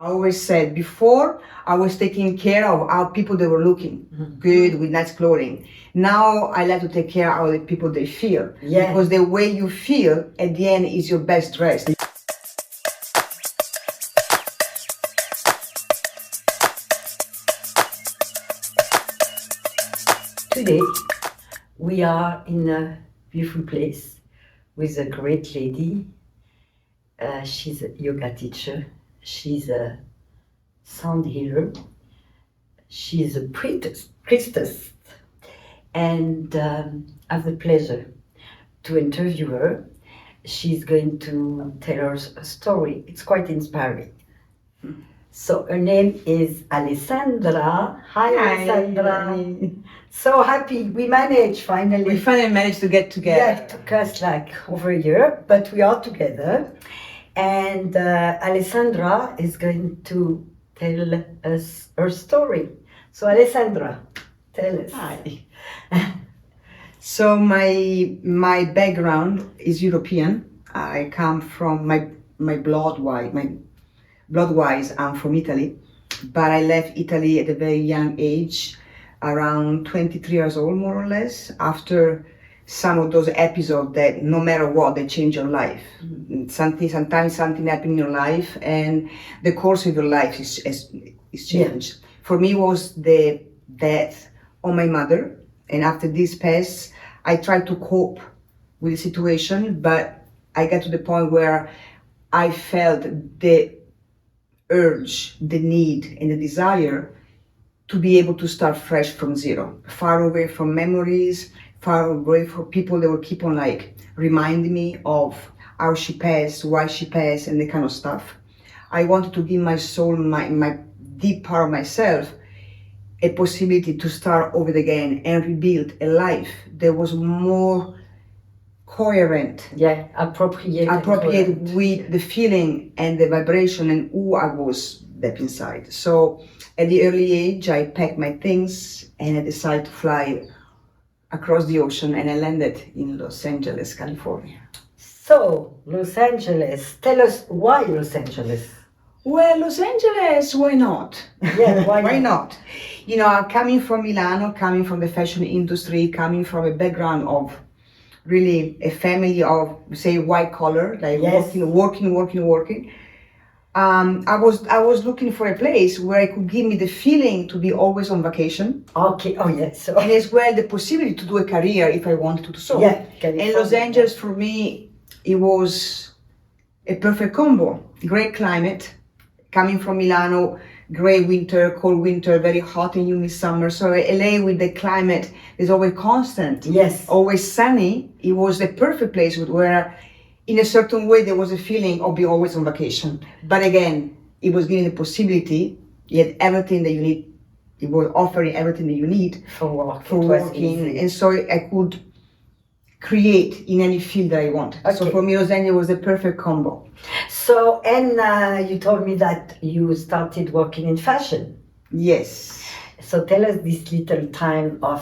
I always said before I was taking care of how people they were looking good with nice clothing. Now I like to take care of how the people they feel. Yeah. Because the way you feel at the end is your best dress. Today we are in a beautiful place with a great lady. She's a yoga teacher. She's a sound healer. She's a priestess. And I have the pleasure to interview her. She's going to tell us a story. It's quite inspiring. So her name is Alessandra. Hi, Alessandra. So happy we managed finally. We finally managed to get together. Yeah, it took us like over a year, but we are together. And Alessandra is going to tell us her story. So Alessandra, tell us. Hi. So my background is European. I come from my blood-wise, I'm from Italy, but I left Italy at a very young age, around 23 years old, more or less, after some of those episodes that no matter what, they change your life. Sometimes something happened in your life and the course of your life is changed. Yeah. For me, it was the death of my mother, and after this passed, I tried to cope with the situation, but I got to the point where I felt the urge, the need, and the desire to be able to start fresh from zero, far away from memories, far away from people that will keep on like reminding me of how she passed, why she passed, and the kind of stuff. I wanted to give my soul, my deep part of myself, a possibility to start over again and rebuild a life that was more coherent, appropriate with the feeling and the vibration and who I was deep inside. So at the early age, I packed my things and I decided to fly across the ocean, and I landed in Los Angeles, California. So Los Angeles, tell us why Los Angeles? Well, Los Angeles, why not? Yeah, why not? You know, I'm coming from Milano, coming from the fashion industry, coming from a background of really a family of, say, white collar, like yes. working. I was looking for a place where I could give me the feeling to be always on vacation. Okay, oh yes. So. And as well the possibility to do a career if I wanted to do so. Yeah, and Los Angeles for me, it was a perfect combo. Great climate, coming from Milano, gray winter, cold winter, very hot and humid summer. So LA with the climate is always constant. Yes. Always sunny. It was the perfect place where in a certain way there was a feeling of being always on vacation. But again, it was giving the possibility, you had everything that you need. It was offering everything that you need for working. And so I could create in any field that I wanted. Okay. So for me, Los Angeles was the perfect combo. So, and you told me that you started working in fashion. Yes. So tell us this little time of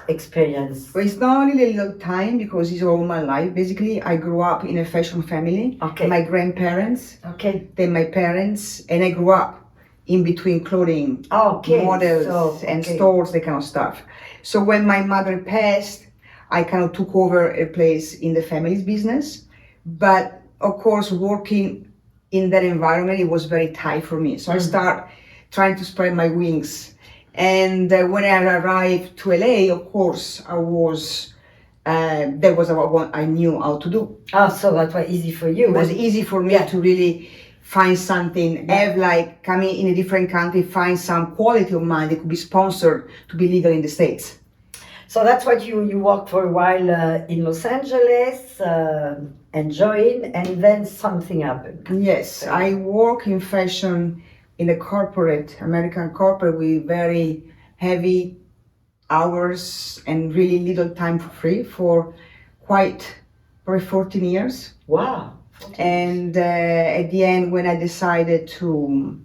experience. Well, it's not really a little time because it's all my life. Basically, I grew up in a fashion family. Okay. My grandparents, okay, then my parents, and I grew up in between clothing, models, and stores, that kind of stuff. So when my mother passed, I kind of took over a place in the family's business. But of course, working in that environment, it was very tight for me. So I started trying to spread my wings. And when I arrived to LA, of course, that was what I knew how to do. Oh, so that was easy for you. It was easy for me to really find something, have like coming in a different country, find some quality of mine that could be sponsored to be legal in the States. So that's what you worked for a while in Los Angeles, enjoying, and then something happened. Yes, I work in fashion in a American corporate with very heavy hours and really little time for free for probably 14 years. Wow. And at the end, when I decided to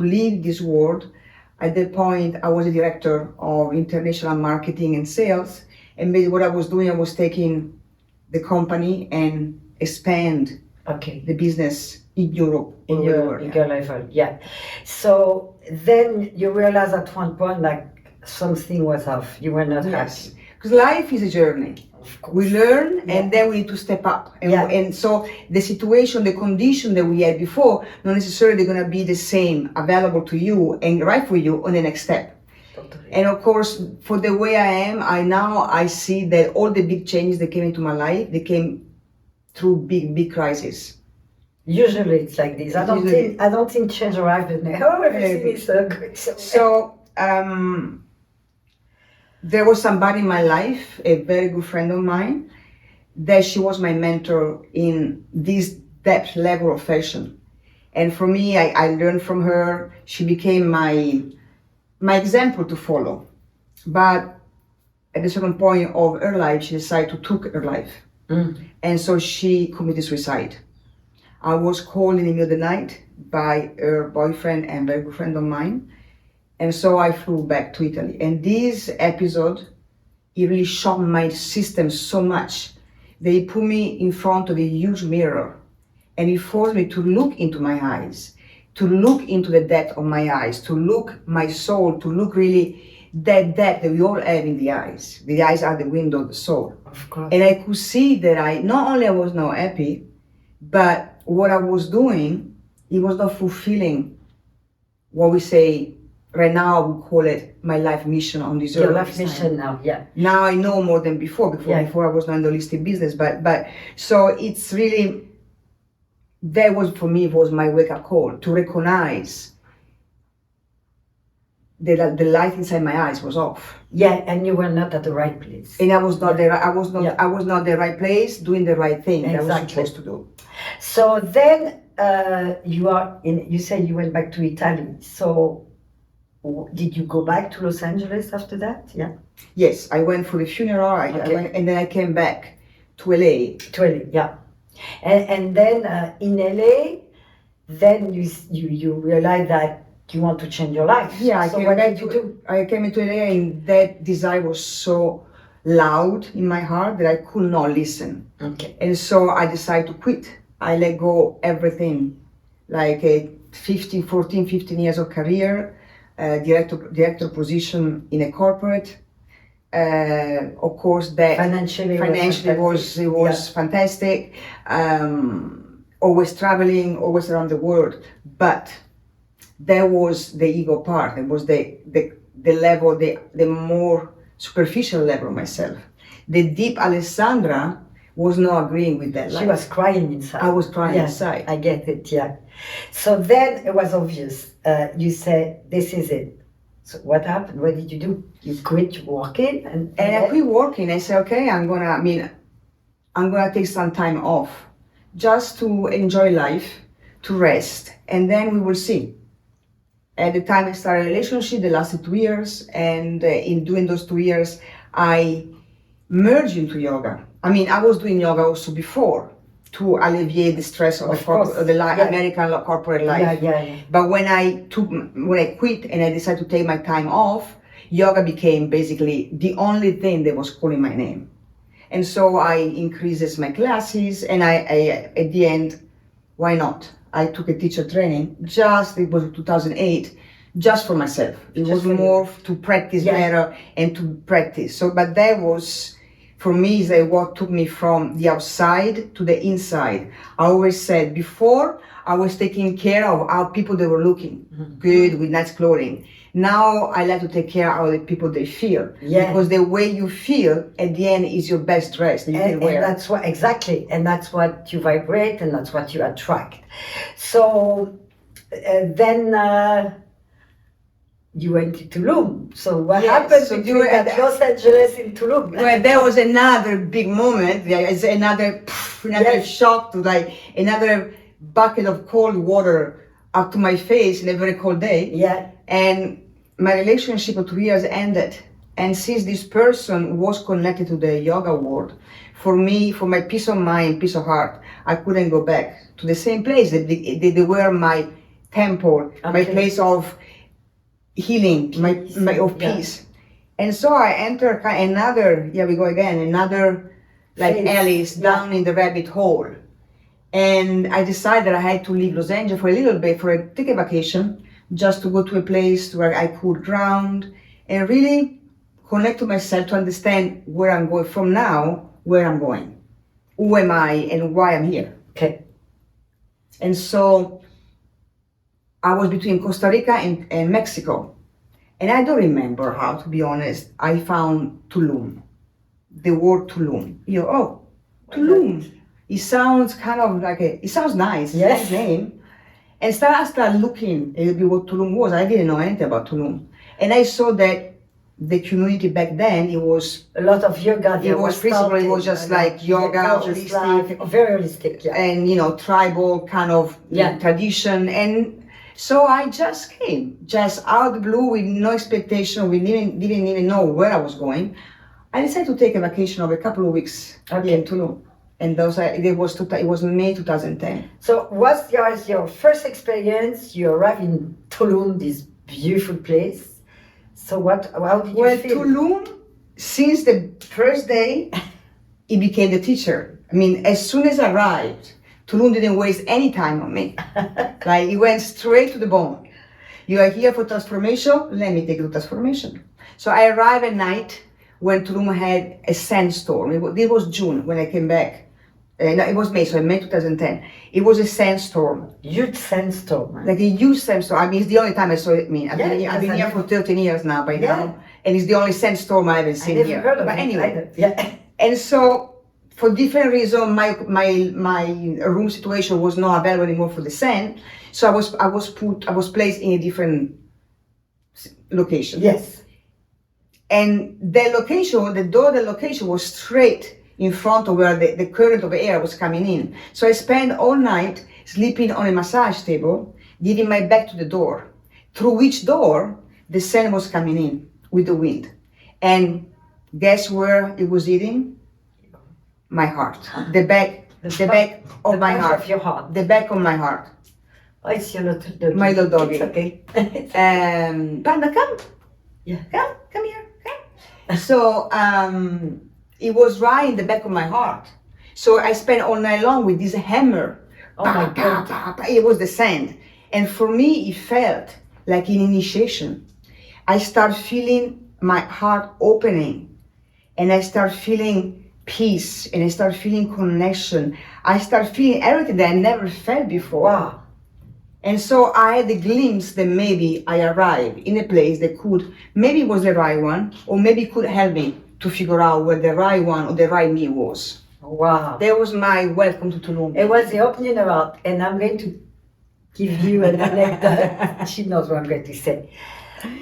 leave this world, at that point, I was a director of international marketing and sales. And basically what I was doing, I was taking the company and expand the business in Europe. in where we your were, bigger level, yeah. So then you realize at one point like something was off. You were not Yes, happy. because life is a journey. Of course. We learn Yeah. and then we need to step up. And, Yeah. and so the situation, the condition that we had before, not necessarily going to be the same available to you and right for you on the next step. Totally. And of course, for the way I am, I see that all the big changes that came into my life, they came through big crises. Usually it's like this. I don't think change arrives with me. Oh, everything is good. So there was somebody in my life, a very good friend of mine, that she was my mentor in this depth level of fashion. And for me, I learned from her. She became my example to follow. But at a certain point of her life, she decided to take her life. And so she committed suicide. I was called in the middle of the night by her boyfriend and very good friend of mine. And so I flew back to Italy. And this episode, it really shocked my system so much. They put me in front of a huge mirror and it forced me to look into my eyes, to look into the depth of my eyes, to look my soul, to look really that depth that we all have in the eyes. The eyes are the window of the soul. Of course. And I could see that not only I was not happy, but what I was doing, it was not fulfilling what we say right now, we call it my life mission on this earth. Your life mission now, yeah. Now I know more than before. Before I was not in the holistic business, but so it's really, that was for me, was my wake up call to recognize that the light inside my eyes was off. Yeah, and you were not at the right place. And I was not there. I was not the right place, doing the right thing that I was supposed to do. So then you said you went back to Italy. So did you go back to Los Angeles after that? Yeah. Yes, I went for the funeral. I went, and then I came back to LA. To LA, yeah. And then in LA, then you realized that you want to change your life. Yeah, so what did you do? I came into LA and that desire was so loud in my heart that I could not listen. Okay. And so I decided to quit. I let go everything, like a 14, 15 years of career, director position in a corporate. Of course, that financially was fantastic. Always traveling, always around the world. But there was the ego part. It was the level, the more superficial level of myself. The deep Alessandra was not agreeing with that. She was crying inside. I was crying inside. I get it, yeah. So then it was obvious. You said, this is it. So what happened? What did you do? You quit working? And I quit working. I said, okay, I'm gonna take some time off just to enjoy life, to rest, and then we will see. At the time I started a relationship that lasted 2 years, and in doing those 2 years, I merged into yoga. I was doing yoga also before to alleviate the stress of the American corporate life. Yeah. But when I quit and I decided to take my time off, yoga became basically the only thing that was calling my name. And so I increased my classes, and I at the end, why not? I took a teacher training, it was 2008, just for myself. It was more to practice better and to practice. So, but that was, for me, is what took me from the outside to the inside. I always said before, I was taking care of how people they were looking good with nice clothing. Now I like to take care of how the people they feel. Yeah. Because the way you feel at the end is your best dress that you can wear. And that's what, exactly. And that's what you vibrate and that's what you attract. So then you went to Tulum. So what happened between Los Angeles and Tulum? Well, there was another big moment. It's another shock to another bucket of cold water up to my face in a very cold day. Yeah. And my relationship of 2 years ended. And since this person was connected to the yoga world, for me, for my peace of mind, peace of heart, I couldn't go back to the same place. They were my temple, my place of healing, my of peace. And so I entered another, like Alice, down in the rabbit hole. And I decided I had to leave Los Angeles for a little bit, take a vacation, just to go to a place where I could ground and really connect to myself to understand where I'm going from now, where I'm going, who am I, and why I'm here. Okay. And so I was between Costa Rica and Mexico. And I don't remember how, to be honest, I found Tulum, the word Tulum. Tulum. It sounds kind of like it sounds nice. Yes. Nice name. And I started looking a little bit what Tulum was. I didn't know anything about Tulum. And I saw that the community back then, it was a lot of yoga. It was principally, it was just like yoga, holistic, very holistic, yeah. And tribal kind of tradition. And so I just came, just out of the blue, with no expectation. We didn't even know where I was going. I decided to take a vacation of a couple of weeks in Tulum. And it was May 2010. So what's your first experience? You arrived in Tulum, this beautiful place. So how did you feel? Tulum, since the first day, it became the teacher. I mean, as soon as I arrived, Tulum didn't waste any time on me. Like, it went straight to the bone. You are here for transformation, let me take you to transformation. So I arrived at night when Tulum had a sandstorm. It was June when I came back. No, it was May, so in May 2010. It was a sandstorm. Huge sandstorm. Like a huge sandstorm. I mean, it's the only time I saw it. I've been here for 13 years now by now. And it's the only sandstorm I haven't seen here. Heard of but it anyway. Yeah. And so, for different reasons, my room situation was not available anymore for the sand. So I was placed in a different location. Yes. And the door of the location was straight in front of where the current of air was coming in. So I spent all night sleeping on a massage table, giving my back to the door, through which door the sand was coming in with the wind. And guess where it was hitting? My heart. The back of my heart. Of your heart. The back of my heart. Oh, it's your little doggy. My little doggy. It's okay. Panda, come. Yeah. Come here. Come. So, it was right in the back of my heart. So I spent all night long with this hammer. Oh my God. It was the sand. And for me, it felt like an initiation. I start feeling my heart opening. And I start feeling peace. And I start feeling connection. I start feeling everything that I never felt before. Wow. And so I had the glimpse that maybe I arrived in a place that maybe was the right one, or maybe could help me to figure out where the right one or the right me was. Wow. That was my welcome to Tulum. It was the opening of heart, and I'm going to give you an anecdote. She knows what I'm going to say.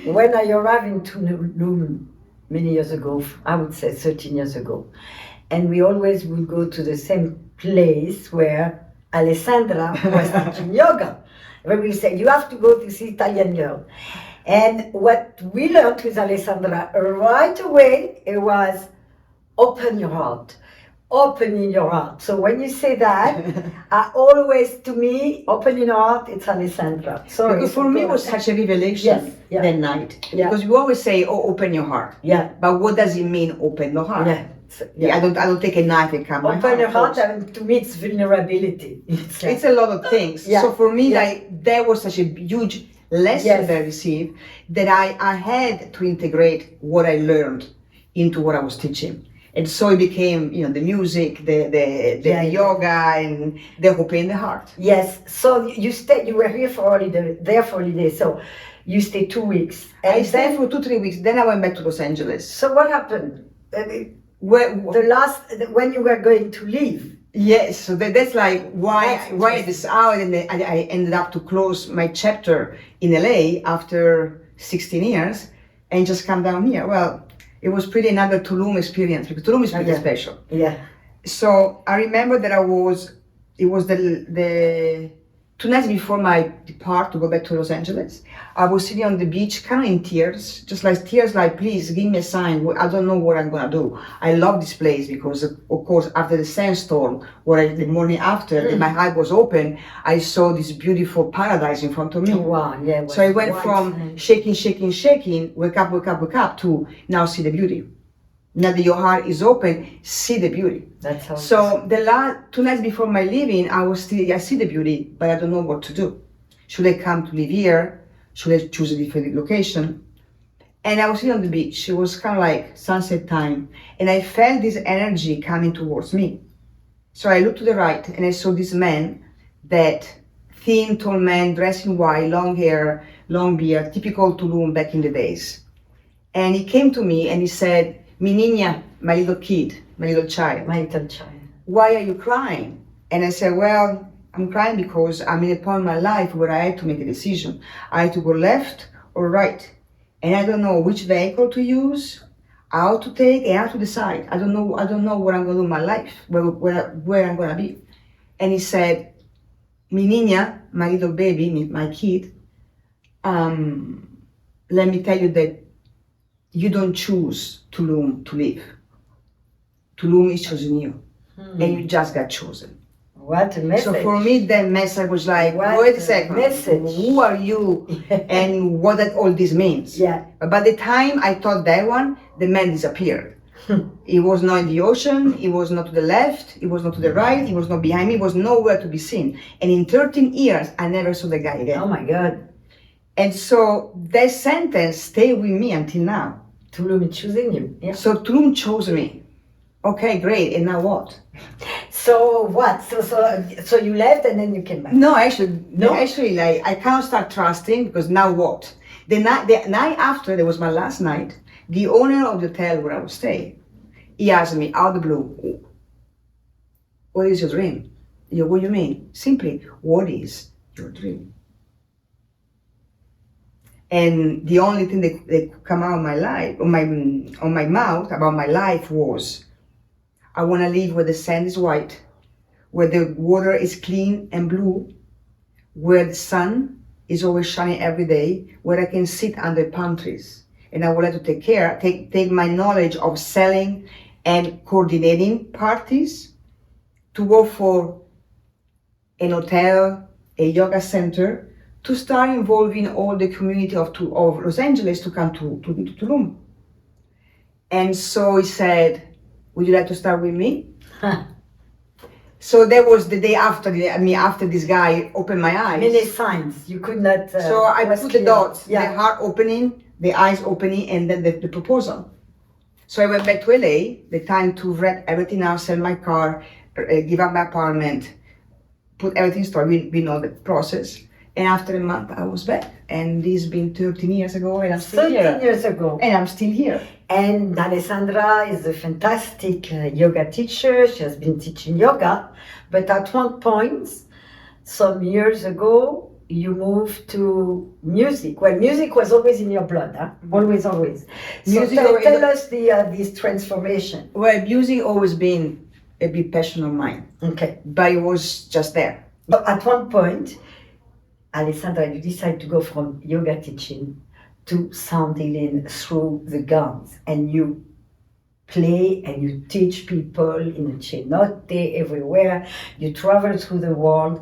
When I arrived in Tulum many years ago, I would say 13 years ago, and we always would go to the same place where Alessandra was teaching yoga. When we say, you have to go to see Italian girl. And what we learned with Alessandra right away, it was open your heart, opening your heart. So when you say that, I always, to me, opening your heart, it's Alessandra. So because for me, it was such a revelation that night. Yeah. Because we always say, open your heart. Yeah. But what does it mean, open the heart? Yeah. I don't take a knife and cut my heart. Open your heart, and to me, it's vulnerability. It's a lot of things. Yeah. So for me, that was such a huge lesson that I received, that I had to integrate what I learned into what I was teaching. And so it became, the music, the yoga, and the opening the heart. Yes. So you were here for holiday. So you stayed 2 weeks. And I stayed for 2-3 weeks. Then I went back to Los Angeles. So what happened? When you were going to leave? Yes, so that's like why this out, and I ended up to close my chapter in LA after 16 years and just come down here. Well, it was pretty another Tulum experience, because Tulum is pretty special. Yeah. So I remember that it was the 2 nights before my depart to go back to Los Angeles. I was sitting on the beach, kind of in tears, like, please give me a sign. I don't know what I'm gonna do. I love this place because, of course, after the sandstorm, the morning after, my eye was open, I saw this beautiful paradise in front of me. Oh, wow, yeah. So I went from shaking, wake up, to now see the beauty. Now that your heart is open, see the beauty. That's how. So the last 2 nights before my leaving, I see the beauty, but I don't know what to do. Should I come to live here? Should I choose a different location? And I was sitting on the beach. It was kind of like sunset time, and I felt this energy coming towards me. So I looked to the right, and I saw this man, that thin, tall man, dressed in white, long hair, long beard, typical Tulum back in the days. And he came to me and he said, "Mi niña, my little kid, my little child, why are you crying?" And I said, "Well, I'm crying because I'm in a point in my life where I had to make a decision. I had to go left or right. And I don't know which vehicle to use, how to take, and how to decide. I don't know what I'm going to do in my life, where I'm going to be." And he said, "Mi niña, my little baby, my kid, let me tell you that you don't choose Tulum to live. Tulum is choosing you, and you just got chosen." What a message. So for me, that message was like, wait a second, who are you and what that all this means? Yeah. But by the time I thought that one, the man disappeared. He was not in the ocean, he was not to the left, he was not to the right, he was not behind me, he was nowhere to be seen. And in 13 years, I never saw the guy again. Oh my God. And so that sentence stayed with me until now. Tulum is choosing you. Yeah. So Tulum chose me. Okay, great, and now what? So what? So you left and then you came back? No, actually, like, I cannot start trusting, because now what? The night after, that was my last night, the owner of the hotel where I was staying, he asked me out of the blue, "What is your dream?" What do you mean? Simply, what is your dream? And the only thing that could come out of my life, on my mouth about my life was, I want to live where the sand is white, where the water is clean and blue, where the sun is always shining every day, where I can sit under palm trees. And I would like to take my knowledge of selling and coordinating parties to work for an hotel, a yoga center, to start involving all the community of Los Angeles to come to Tulum. And so he said, "Would you like to start with me?" So that was the day after after this guy opened my eyes. Many signs. You could not. So I put the dots, yeah. The heart opening, the eyes opening, and then the proposal. So I went back to LA, the time to wrap everything out, sell my car, give up my apartment, put everything in store. We know the process. And after a month, I was back. And this has been 13 years ago, and I'm still here. 13 years ago. And I'm still here. And Alessandra is a fantastic yoga teacher. She has been teaching yoga. But at one point, some years ago, you moved to music. Well, music was always in your blood, huh? Always. So tell us this transformation. Well, music always been a big passion of mine. Okay. But it was just there. But at one point, Alessandra, you decided to go from yoga teaching to sound healing through the gongs, and you play and you teach people in a cenote everywhere. You travel through the world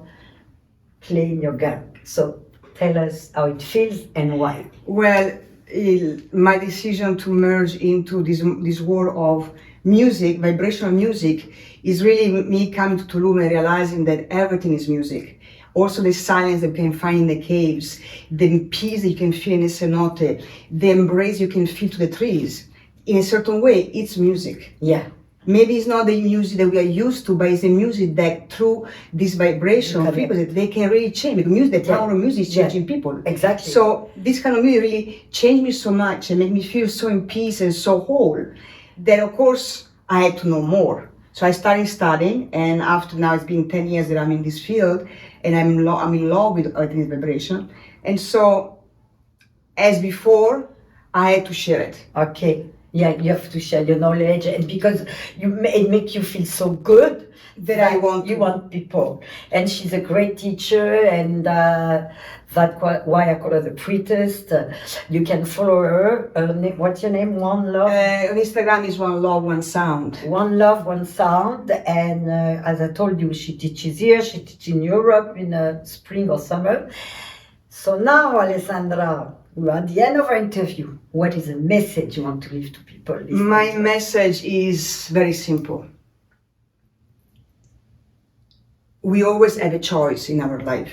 playing your gong. So tell us how it feels and why. Well, my decision to merge into this world of music, vibrational music, is really me coming to Tulum and realizing that everything is music. Also the silence that you can find in the caves, the peace that you can feel in the cenote, the embrace you can feel to the trees. In a certain way, it's music. Yeah. Maybe it's not the music that we are used to, but it's the music that through this vibration frequency, they can really change. Because music, the power of music is changing people. Exactly. So this kind of music really changed me so much and made me feel so in peace and so whole that, of course, I had to know more. So I started studying, and after now it's been 10 years that I'm in this field, and I'm in love with everything vibration. And so, as before, I had to share it. Okay. Yeah, you have to share your knowledge, and because it makes you feel so good that you want people. And she's a great teacher, and that's why I call her the prettiest. You can follow her. What's your name? One Love? On Instagram is One Love, One Sound. One Love, One Sound. And as I told you, she teaches here, she teaches in Europe in spring or summer. So So now, Alessandra, we are at the end of our interview. What is a message you want to leave to people listening? My message is very simple. We always have a choice in our life.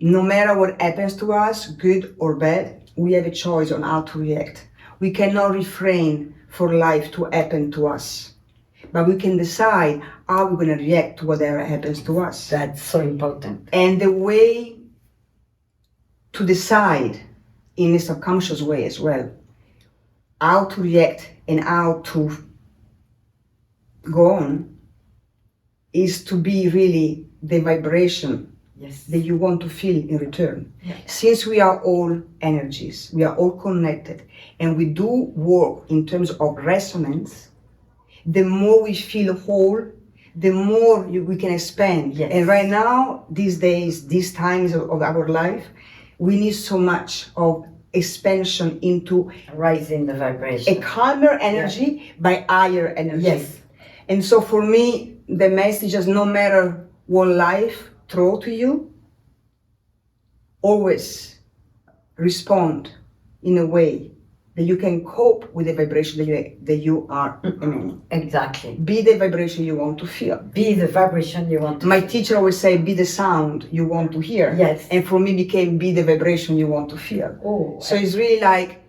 No matter what happens to us, good or bad, we have a choice on how to react. We cannot refrain for life to happen to us, but we can decide how we're going to react to whatever happens to us. That's so important. And the way to decide in a subconscious way as well, how to react and how to go on, is to be really the vibration Yes. that you want to feel in return. Yeah. Since we are all energies, we are all connected, and we do work in terms of resonance, the more we feel whole, the more we can expand. Yes. And right now, these days, these times of our life, we need so much of expansion into Raising the vibration. a calmer energy by higher energy. Yes. And so for me, the message is no matter what life throw to you, always respond in a way that you can cope with the vibration that you are emitting. Exactly. Be the vibration you want to feel. Be the vibration you want to My feel. teacher always say, be the sound you want to hear. Yes. And for me became be the vibration you want to feel. Oh, So it's really like,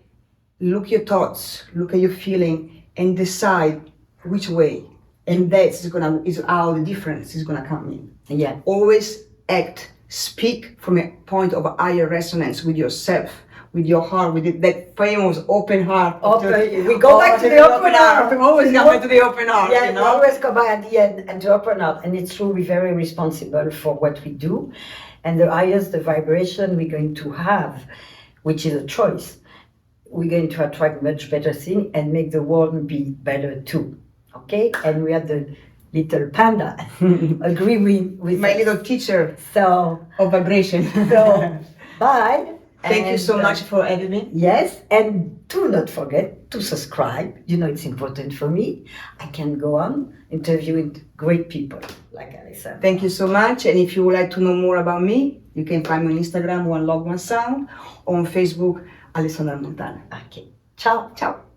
look your thoughts, look at your feeling, and decide which way. And that's is how the difference is gonna come in. yeah. Always act, speak from a point of higher resonance with yourself, with your heart, with that famous open heart. We go back to the open heart. We always go back to the open heart. Yeah, you we know? always go back at the end and to open up. And it's true, we're very responsible for what we do. And the highest the vibration we're going to have, which is a choice, we're going to attract much better things and make the world be better too. Okay? And we have the little panda agree with My us. little teacher So, of vibration. bye. Thank you And, so much for having me. Yes, and do not forget to subscribe. You know, it's important for me. I can go on interviewing great people like Alessandra. Thank you so much. And if you would like to know more about me, you can find me on Instagram, One Log One Sound, or on Facebook, Alessandra Montana. Okay. Ciao. Ciao.